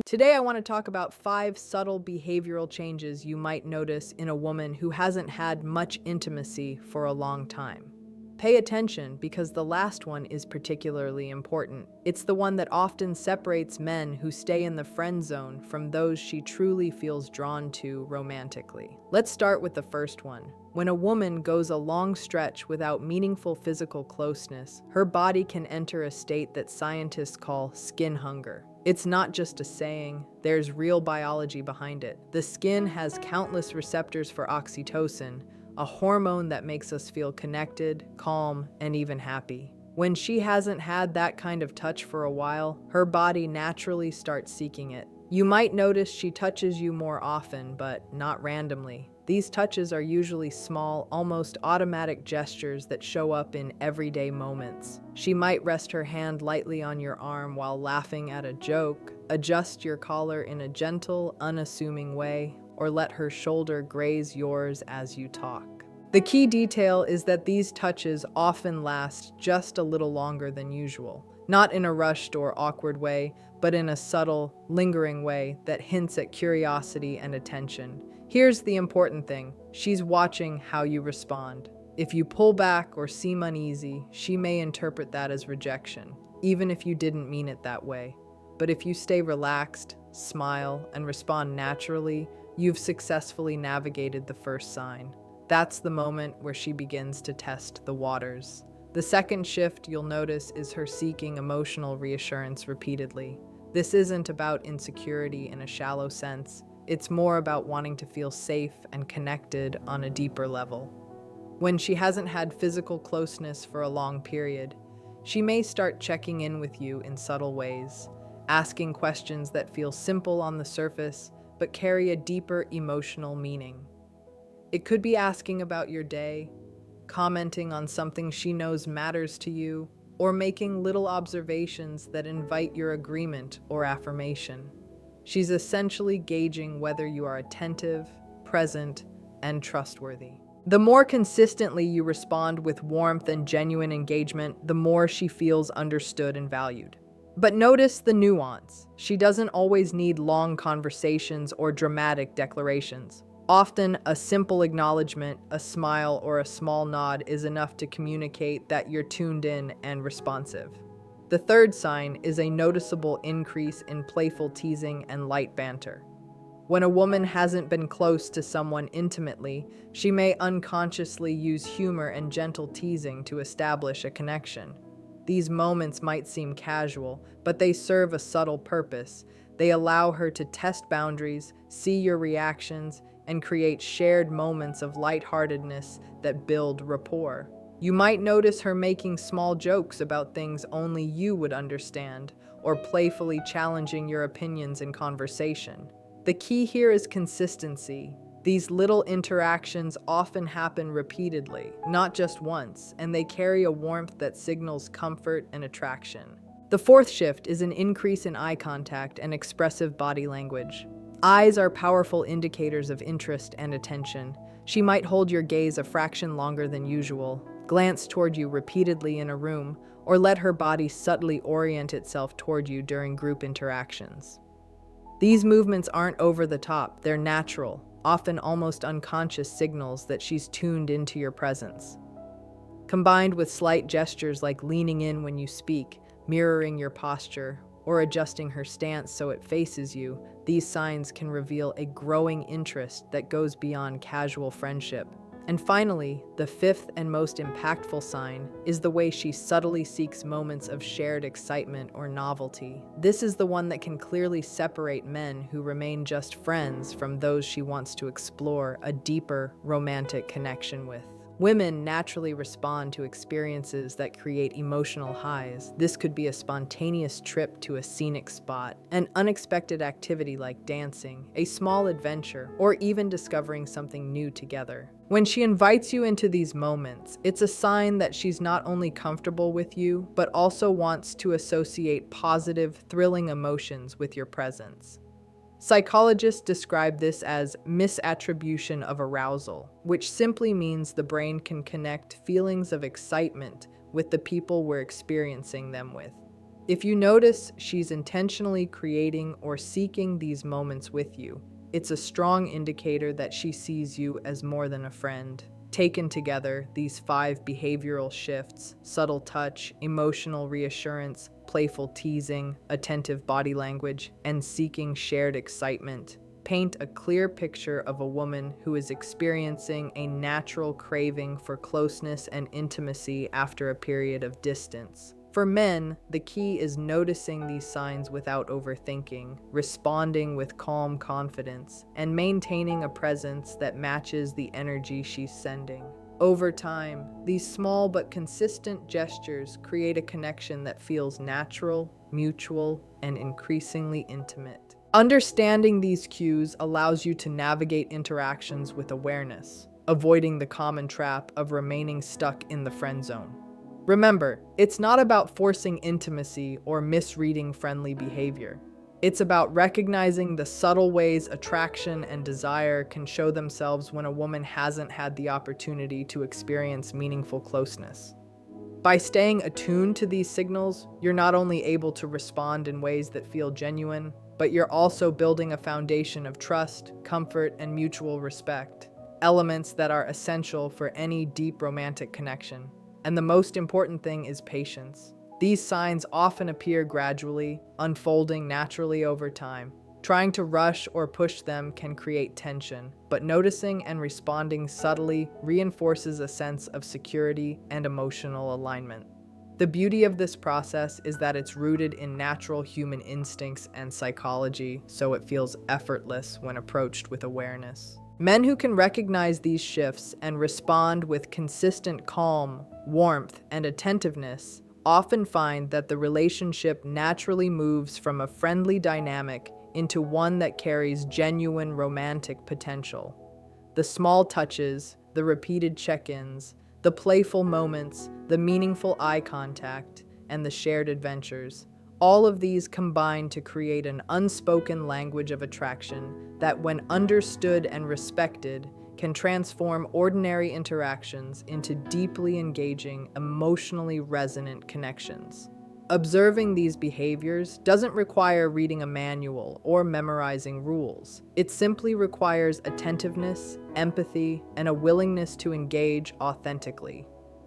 Today, I want to talk about 5 subtle behavioral changes you might notice in a woman who hasn't had much intimacy for a long time. Pay attention because the last one is particularly important. It's the one that often separates men who stay in the friend zone from those she truly feels drawn to romantically. Let's start with the first one. When a woman goes a long stretch without meaningful physical closeness, her body can enter a state that scientists call skin hunger. It's not just a saying, there's real biology behind it. The skin has countless receptors for oxytocin, a hormone that makes us feel connected, calm, and even happy. When she hasn't had that kind of touch for a while, her body naturally starts seeking it. You might notice she touches you more often, but not randomly. These touches are usually small, almost automatic gestures that show up in everyday moments. She might rest her hand lightly on your arm while laughing at a joke, adjust your collar in a gentle, unassuming way, or let her shoulder graze yours as you talk. The key detail is that these touches often last just a little longer than usual, not in a rushed or awkward way, but in a subtle, lingering way that hints at curiosity and attention. Here's the important thing: she's watching how you respond. If you pull back or seem uneasy, she may interpret that as rejection, even if you didn't mean it that way. But if you stay relaxed, smile, and respond naturally, you've successfully navigated the first sign. That's the moment where she begins to test the waters. The second shift you'll notice is her seeking emotional reassurance repeatedly. This isn't about insecurity in a shallow sense. It's more about wanting to feel safe and connected on a deeper level. When she hasn't had physical closeness for a long period, she may start checking in with you in subtle ways, asking questions that feel simple on the surface but carry a deeper emotional meaning. It could be asking about your day, commenting on something she knows matters to you, or making little observations that invite your agreement or affirmation. She's essentially gauging whether you are attentive, present, and trustworthy. The more consistently you respond with warmth and genuine engagement, the more she feels understood and valued. But notice the nuance. She doesn't always need long conversations or dramatic declarations. Often, a simple acknowledgement, a smile, or a small nod is enough to communicate that you're tuned in and responsive. The third sign is a noticeable increase in playful teasing and light banter. When a woman hasn't been close to someone intimately, she may unconsciously use humor and gentle teasing to establish a connection. These moments might seem casual, but they serve a subtle purpose. They allow her to test boundaries, see your reactions, and create shared moments of lightheartedness that build rapport. You might notice her making small jokes about things only you would understand, or playfully challenging your opinions in conversation. The key here is consistency. These little interactions often happen repeatedly, not just once, and they carry a warmth that signals comfort and attraction. The fourth shift is an increase in eye contact and expressive body language. Eyes are powerful indicators of interest and attention. She might hold your gaze a fraction longer than usual, glance toward you repeatedly in a room, or let her body subtly orient itself toward you during group interactions. These movements aren't over the top, they're natural, often almost unconscious signals that she's tuned into your presence. Combined with slight gestures like leaning in when you speak, mirroring your posture, or adjusting her stance so it faces you, these signs can reveal a growing interest that goes beyond casual friendship. And finally, the fifth and most impactful sign is the way she subtly seeks moments of shared excitement or novelty. This is the one that can clearly separate men who remain just friends from those she wants to explore a deeper romantic connection with. Women naturally respond to experiences that create emotional highs. This could be a spontaneous trip to a scenic spot, an unexpected activity like dancing, a small adventure, or even discovering something new together. When she invites you into these moments, it's a sign that she's not only comfortable with you, but also wants to associate positive, thrilling emotions with your presence. Psychologists describe this as misattribution of arousal, which simply means the brain can connect feelings of excitement with the people we're experiencing them with. If you notice she's intentionally creating or seeking these moments with you, it's a strong indicator that she sees you as more than a friend. Taken together, these 5 behavioral shifts, subtle touch, emotional reassurance, playful teasing, attentive body language, and seeking shared excitement, paint a clear picture of a woman who is experiencing a natural craving for closeness and intimacy after a period of distance. For men, the key is noticing these signs without overthinking, responding with calm confidence, and maintaining a presence that matches the energy she's sending. Over time, these small but consistent gestures create a connection that feels natural, mutual, and increasingly intimate. Understanding these cues allows you to navigate interactions with awareness, avoiding the common trap of remaining stuck in the friend zone. Remember, it's not about forcing intimacy or misreading friendly behavior. It's about recognizing the subtle ways attraction and desire can show themselves when a woman hasn't had the opportunity to experience meaningful closeness. By staying attuned to these signals, you're not only able to respond in ways that feel genuine, but you're also building a foundation of trust, comfort, and mutual respect, elements that are essential for any deep romantic connection. And the most important thing is patience. These signs often appear gradually, unfolding naturally over time. Trying to rush or push them can create tension, but noticing and responding subtly reinforces a sense of security and emotional alignment. The beauty of this process is that it's rooted in natural human instincts and psychology, so it feels effortless when approached with awareness. Men who can recognize these shifts and respond with consistent calm, warmth, and attentiveness often find that the relationship naturally moves from a friendly dynamic into one that carries genuine romantic potential. The small touches, the repeated check-ins, the playful moments, the meaningful eye contact, and the shared adventures, all of these combine to create an unspoken language of attraction that, when understood and respected, can transform ordinary interactions into deeply engaging, emotionally resonant connections. Observing these behaviors doesn't require reading a manual or memorizing rules. It simply requires attentiveness, empathy, and a willingness to engage authentically.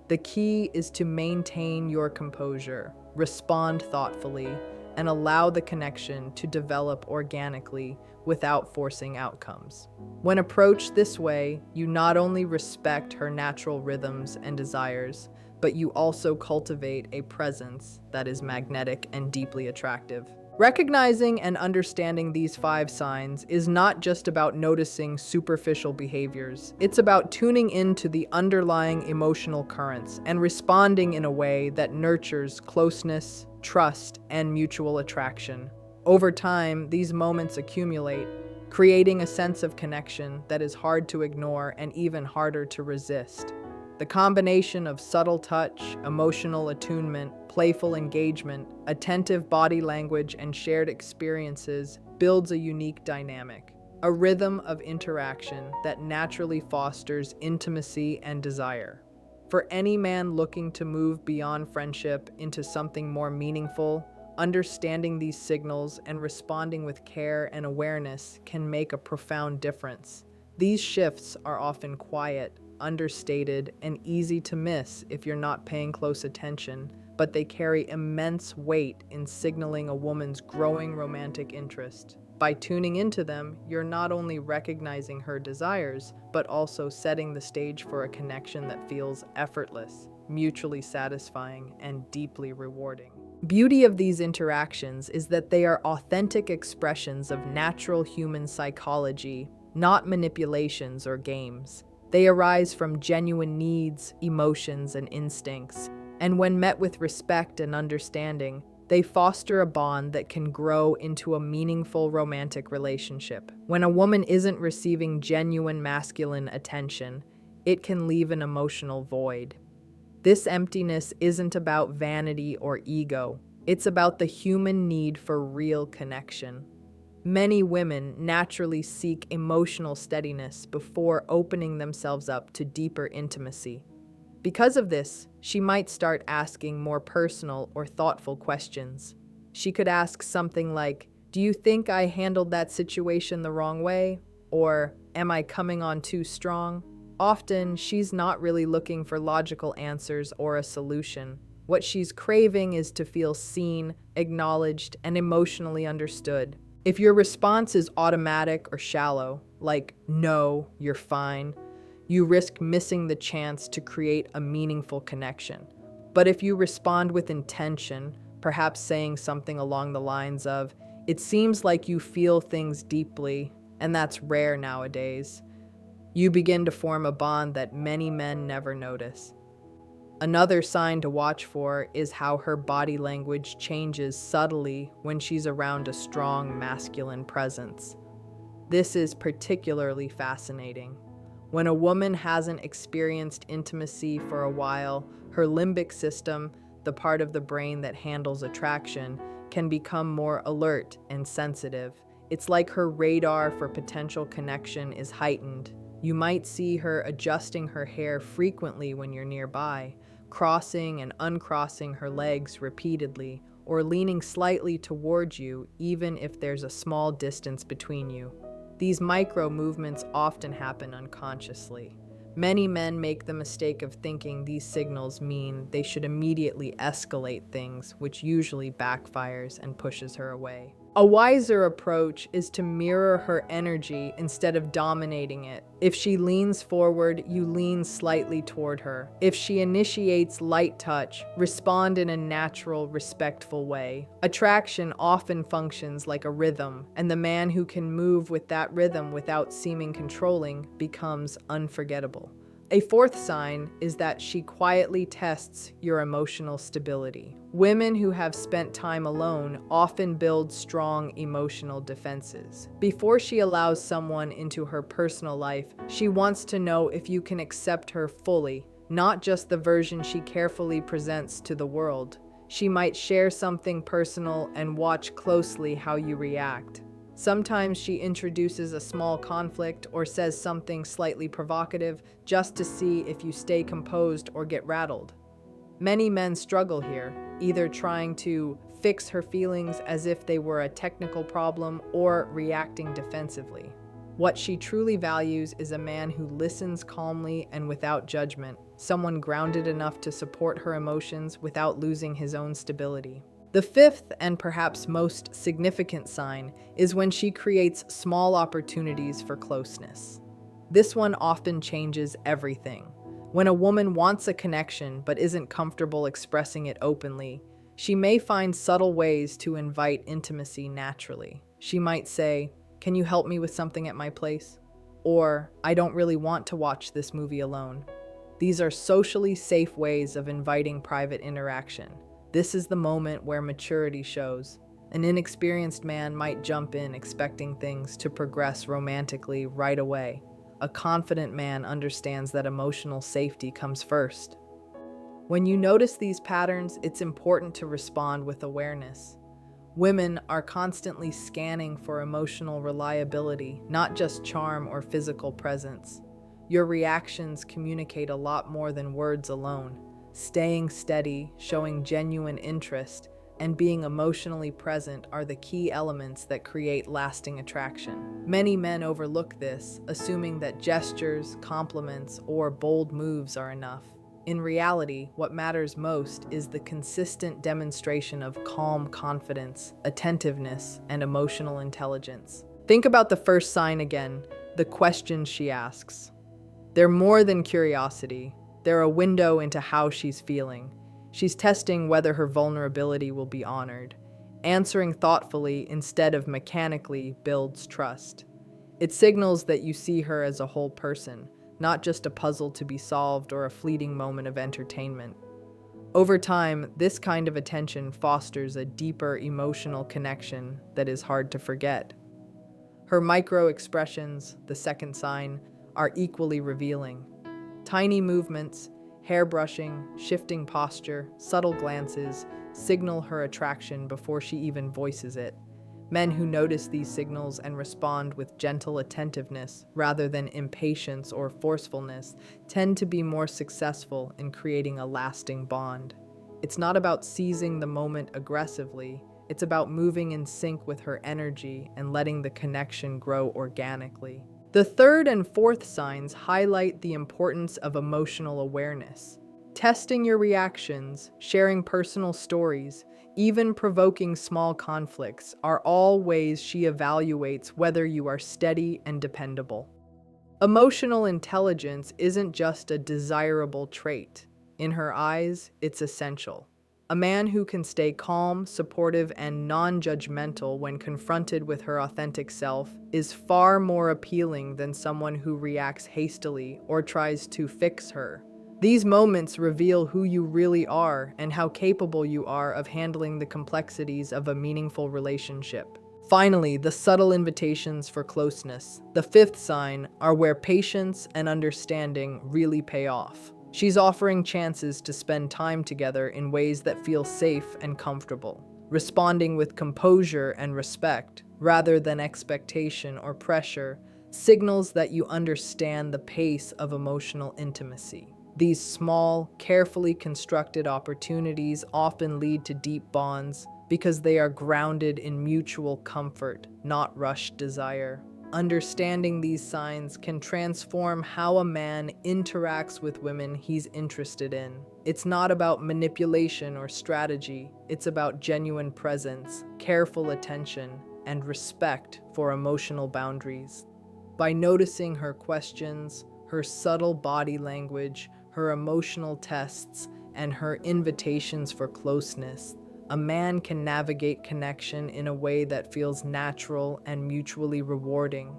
The key is to maintain your composure, respond thoughtfully, and allow the connection to develop organically without forcing outcomes. When approached this way, you not only respect her natural rhythms and desires, but you also cultivate a presence that is magnetic and deeply attractive. Recognizing and understanding these 5 signs is not just about noticing superficial behaviors. It's about tuning into the underlying emotional currents and responding in a way that nurtures closeness, trust, and mutual attraction. Over time, these moments accumulate, creating a sense of connection that is hard to ignore and even harder to resist. The combination of subtle touch, emotional attunement, playful engagement, attentive body language, and shared experiences builds a unique dynamic, a rhythm of interaction that naturally fosters intimacy and desire. For any man looking to move beyond friendship into something more meaningful, understanding these signals and responding with care and awareness can make a profound difference. These shifts are often quiet, understated, and easy to miss if you're not paying close attention, but they carry immense weight in signaling a woman's growing romantic interest. By tuning into them, you're not only recognizing her desires, but also setting the stage for a connection that feels effortless, mutually satisfying, and deeply rewarding. Beauty of these interactions is that they are authentic expressions of natural human psychology, not manipulations or games. They arise from genuine needs, emotions, and instincts, and when met with respect and understanding, they foster a bond that can grow into a meaningful romantic relationship. When a woman isn't receiving genuine masculine attention, it can leave an emotional void. This emptiness isn't about vanity or ego. It's about the human need for real connection. Many women naturally seek emotional steadiness before opening themselves up to deeper intimacy. Because of this, She might start asking more personal or thoughtful questions. She could ask something like, "Do you think I handled that situation the wrong way?" Or, "Am I coming on too strong?" Often, she's not really looking for logical answers or a solution. What she's craving is to feel seen, acknowledged, and emotionally understood. If your response is automatic or shallow, like, "No, you're fine," you risk missing the chance to create a meaningful connection. But if you respond with intention, perhaps saying something along the lines of, "It seems like you feel things deeply, and that's rare nowadays," you begin to form a bond that many men never notice. Another sign to watch for is how her body language changes subtly when she's around a strong masculine presence. This is particularly fascinating. When a woman hasn't experienced intimacy for a while, her limbic system, the part of the brain that handles attraction, can become more alert and sensitive. It's like her radar for potential connection is heightened. You might see her adjusting her hair frequently when you're nearby, crossing and uncrossing her legs repeatedly, or leaning slightly towards you even if there's a small distance between you. These micro movements often happen unconsciously. Many men make the mistake of thinking these signals mean they should immediately escalate things, which usually backfires and pushes her away. A wiser approach is to mirror her energy instead of dominating it. If she leans forward, you lean slightly toward her. If she initiates light touch, respond in a natural, respectful way. Attraction often functions like a rhythm, and the man who can move with that rhythm without seeming controlling becomes unforgettable. A fourth sign is that she quietly tests your emotional stability. Women who have spent time alone often build strong emotional defenses. Before she allows someone into her personal life, she wants to know if you can accept her fully, not just the version she carefully presents to the world. She might share something personal and watch closely how you react. Sometimes she introduces a small conflict or says something slightly provocative just to see if you stay composed or get rattled. Many men struggle here, either trying to fix her feelings as if they were a technical problem or reacting defensively. What she truly values is a man who listens calmly and without judgment, someone grounded enough to support her emotions without losing his own stability. The fifth and perhaps most significant sign is when she creates small opportunities for closeness. This one often changes everything. When a woman wants a connection but isn't comfortable expressing it openly, she may find subtle ways to invite intimacy naturally. She might say, "Can you help me with something at my place?" Or, "I don't really want to watch this movie alone." These are socially safe ways of inviting private interaction. This is the moment where maturity shows. An inexperienced man might jump in expecting things to progress romantically right away. A confident man understands that emotional safety comes first. When you notice these patterns, it's important to respond with awareness. Women are constantly scanning for emotional reliability, not just charm or physical presence. Your reactions communicate a lot more than words alone. Staying steady, showing genuine interest, and being emotionally present are the key elements that create lasting attraction. Many men overlook this, assuming that gestures, compliments, or bold moves are enough. In reality, what matters most is the consistent demonstration of calm confidence, attentiveness, and emotional intelligence. Think about the first sign again, the questions she asks. They're more than curiosity. They're a window into how she's feeling. She's testing whether her vulnerability will be honored. Answering thoughtfully instead of mechanically builds trust. It signals that you see her as a whole person, not just a puzzle to be solved or a fleeting moment of entertainment. Over time, this kind of attention fosters a deeper emotional connection that is hard to forget. Her micro-expressions, the second sign, are equally revealing. Tiny movements, hair brushing, shifting posture, subtle glances signal her attraction before she even voices it. Men who notice these signals and respond with gentle attentiveness rather than impatience or forcefulness tend to be more successful in creating a lasting bond. It's not about seizing the moment aggressively, it's about moving in sync with her energy and letting the connection grow organically. The third and fourth signs highlight the importance of emotional awareness. Testing your reactions, sharing personal stories, even provoking small conflicts are all ways she evaluates whether you are steady and dependable. Emotional intelligence isn't just a desirable trait. In her eyes, it's essential. A man who can stay calm, supportive, and non-judgmental when confronted with her authentic self is far more appealing than someone who reacts hastily or tries to fix her. These moments reveal who you really are and how capable you are of handling the complexities of a meaningful relationship. Finally, the subtle invitations for closeness, the fifth sign, are where patience and understanding really pay off. She's offering chances to spend time together in ways that feel safe and comfortable, responding with composure and respect rather than expectation or pressure, signals that you understand the pace of emotional intimacy. These small, carefully constructed opportunities often lead to deep bonds because they are grounded in mutual comfort, not rushed desire. Understanding these signs can transform how a man interacts with women he's interested in. It's not about manipulation or strategy, it's about genuine presence, careful attention, and respect for emotional boundaries. By noticing her questions, her subtle body language, her emotional tests, and her invitations for closeness, a man can navigate connection in a way that feels natural and mutually rewarding.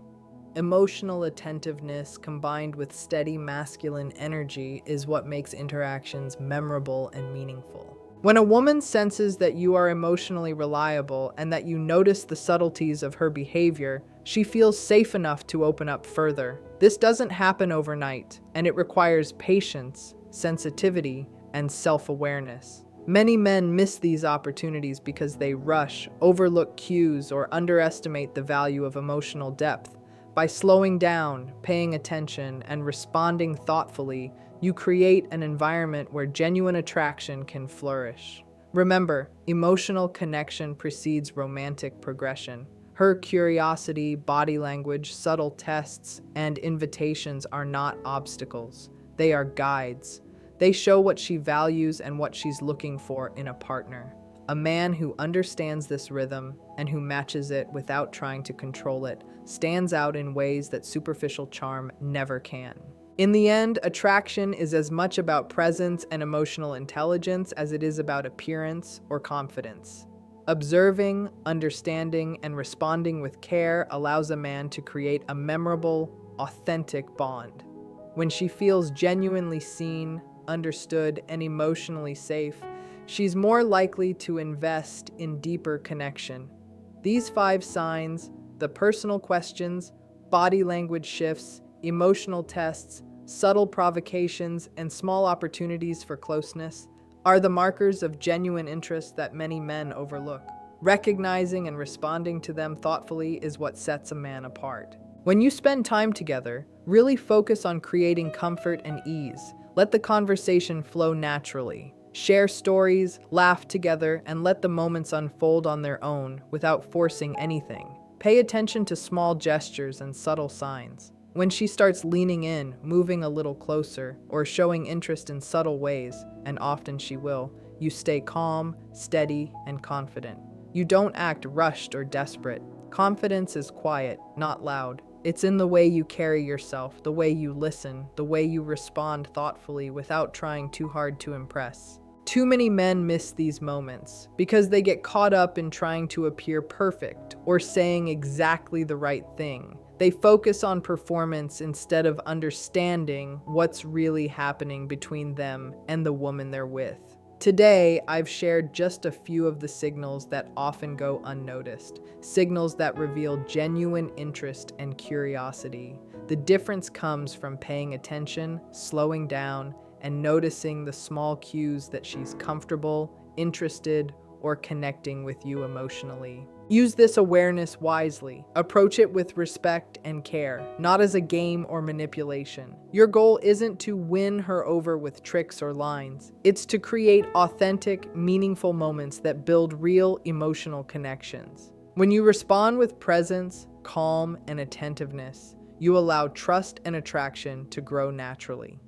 Emotional attentiveness combined with steady masculine energy is what makes interactions memorable and meaningful. When a woman senses that you are emotionally reliable and that you notice the subtleties of her behavior, she feels safe enough to open up further. This doesn't happen overnight, and it requires patience, sensitivity, and self-awareness. Many men miss these opportunities because they rush, overlook cues, or underestimate the value of emotional depth. By slowing down, paying attention, and responding thoughtfully, you create an environment where genuine attraction can flourish. Remember, emotional connection precedes romantic progression. Her curiosity, body language, subtle tests, and invitations are not obstacles. They are guides. They show what she values and what she's looking for in a partner. A man who understands this rhythm and who matches it without trying to control it stands out in ways that superficial charm never can. In the end, attraction is as much about presence and emotional intelligence as it is about appearance or confidence. Observing, understanding, and responding with care allows a man to create a memorable, authentic bond. When she feels genuinely seen, understood, and emotionally safe, she's more likely to invest in deeper connection. These 5 signs, the personal questions, body language shifts, emotional tests, subtle provocations, and small opportunities for closeness, are the markers of genuine interest that many men overlook. Recognizing and responding to them thoughtfully is what sets a man apart. When you spend time together, really focus on creating comfort and ease. Let the conversation flow naturally. Share stories, laugh together, and let the moments unfold on their own without forcing anything. Pay attention to small gestures and subtle signs. When she starts leaning in, moving a little closer, or showing interest in subtle ways, and often she will, you stay calm, steady, and confident. You don't act rushed or desperate. Confidence is quiet, not loud. It's in the way you carry yourself, the way you listen, the way you respond thoughtfully without trying too hard to impress. Too many men miss these moments because they get caught up in trying to appear perfect or saying exactly the right thing. They focus on performance instead of understanding what's really happening between them and the woman they're with. Today, I've shared just a few of the signals that often go unnoticed, signals that reveal genuine interest and curiosity. The difference comes from paying attention, slowing down, and noticing the small cues that she's comfortable, interested, or connecting with you emotionally. Use this awareness wisely. Approach it with respect and care, not as a game or manipulation. Your goal isn't to win her over with tricks or lines. It's to create authentic, meaningful moments that build real emotional connections. When you respond with presence, calm, and attentiveness, you allow trust and attraction to grow naturally.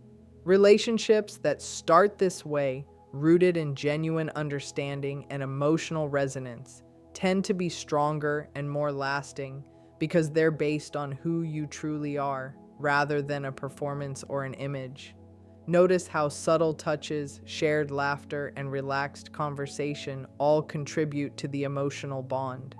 Relationships that start this way, rooted in genuine understanding and emotional resonance, tend to be stronger and more lasting because they're based on who you truly are, rather than a performance or an image. Notice how subtle touches, shared laughter, and relaxed conversation all contribute to the emotional bond.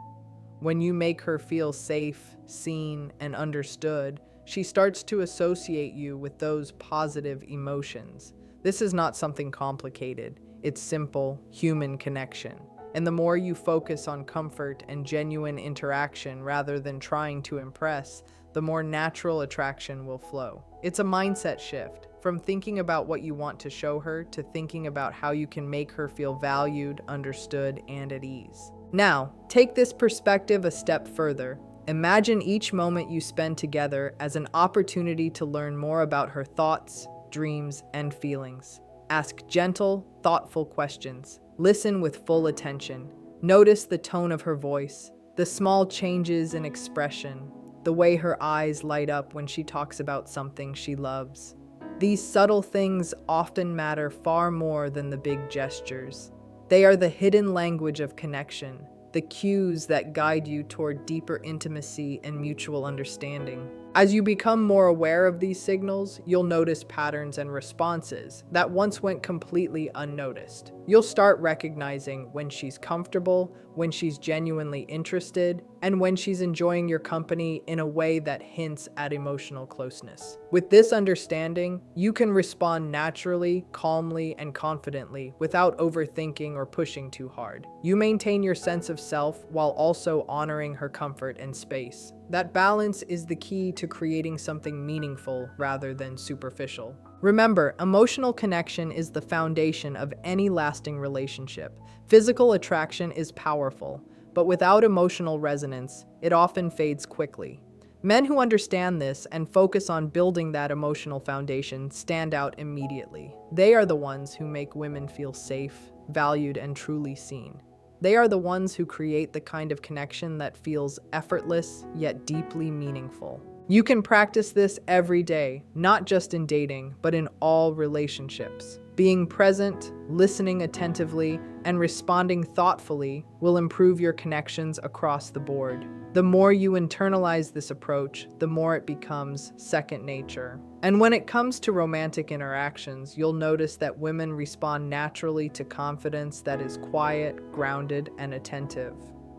When you make her feel safe, seen, and understood, she starts to associate you with those positive emotions. This is not something complicated. It's simple, human connection. And the more you focus on comfort and genuine interaction rather than trying to impress, the more natural attraction will flow. It's a mindset shift, from thinking about what you want to show her to thinking about how you can make her feel valued, understood, and at ease. Now, take this perspective a step further. Imagine each moment you spend together as an opportunity to learn more about her thoughts, dreams, and feelings. Ask gentle, thoughtful questions. Listen with full attention. Notice the tone of her voice, the small changes in expression, the way her eyes light up when she talks about something she loves. These subtle things often matter far more than the big gestures. They are the hidden language of connection, the cues that guide you toward deeper intimacy and mutual understanding. As you become more aware of these signals, you'll notice patterns and responses that once went completely unnoticed. You'll start recognizing when she's comfortable, when she's genuinely interested, and when she's enjoying your company in a way that hints at emotional closeness. With this understanding, you can respond naturally, calmly, and confidently without overthinking or pushing too hard. You maintain your sense of self while also honoring her comfort and space. That balance is the key to creating something meaningful rather than superficial. Remember, emotional connection is the foundation of any lasting relationship. Physical attraction is powerful, but without emotional resonance, it often fades quickly. Men who understand this and focus on building that emotional foundation stand out immediately. They are the ones who make women feel safe, valued, and truly seen. They are the ones who create the kind of connection that feels effortless yet deeply meaningful. You can practice this every day, not just in dating, but in all relationships. Being present, listening attentively, and responding thoughtfully will improve your connections across the board. The more you internalize this approach, the more it becomes second nature. And when it comes to romantic interactions, you'll notice that women respond naturally to confidence that is quiet, grounded, and attentive.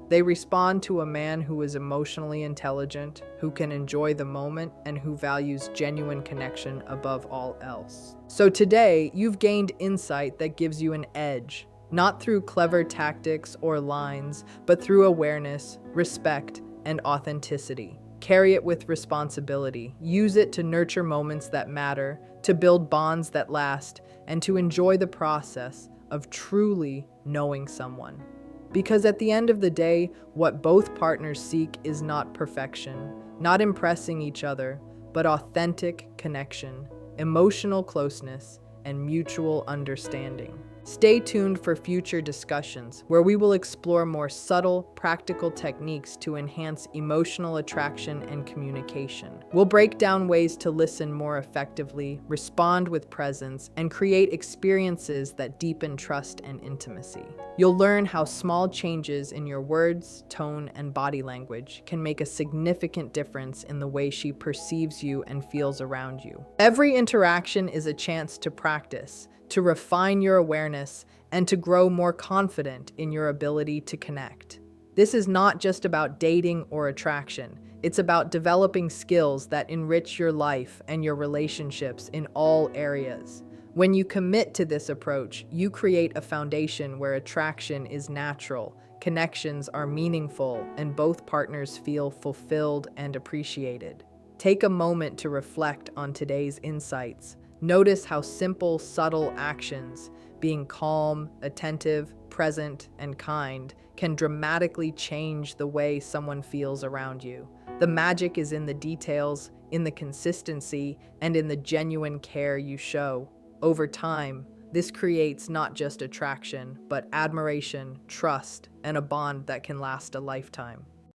They respond to a man who is emotionally intelligent, who can enjoy the moment, and who values genuine connection above all else. So today, you've gained insight that gives you an edge, not through clever tactics or lines, but through awareness, respect, and authenticity. Carry it with responsibility. Use it to nurture moments that matter, to build bonds that last, and to enjoy the process of truly knowing someone. Because at the end of the day, what both partners seek is not perfection, not impressing each other, but authentic connection, emotional closeness, and mutual understanding. Stay tuned for future discussions where we will explore more subtle, practical techniques to enhance emotional attraction and communication. We'll break down ways to listen more effectively, respond with presence, and create experiences that deepen trust and intimacy. You'll learn how small changes in your words, tone, and body language can make a significant difference in the way she perceives you and feels around you. Every interaction is a chance to practice, to refine your awareness, and to grow more confident in your ability to connect. This is not just about dating or attraction. It's about developing skills that enrich your life and your relationships in all areas. When you commit to this approach, you create a foundation where attraction is natural, connections are meaningful, and both partners feel fulfilled and appreciated. Take a moment to reflect on today's insights. Notice how simple, subtle actions, being calm, attentive, present, and kind, can dramatically change the way someone feels around you. The magic is in the details, in the consistency, and in the genuine care you show. Over time, this creates not just attraction, but admiration, trust, and a bond that can last a lifetime.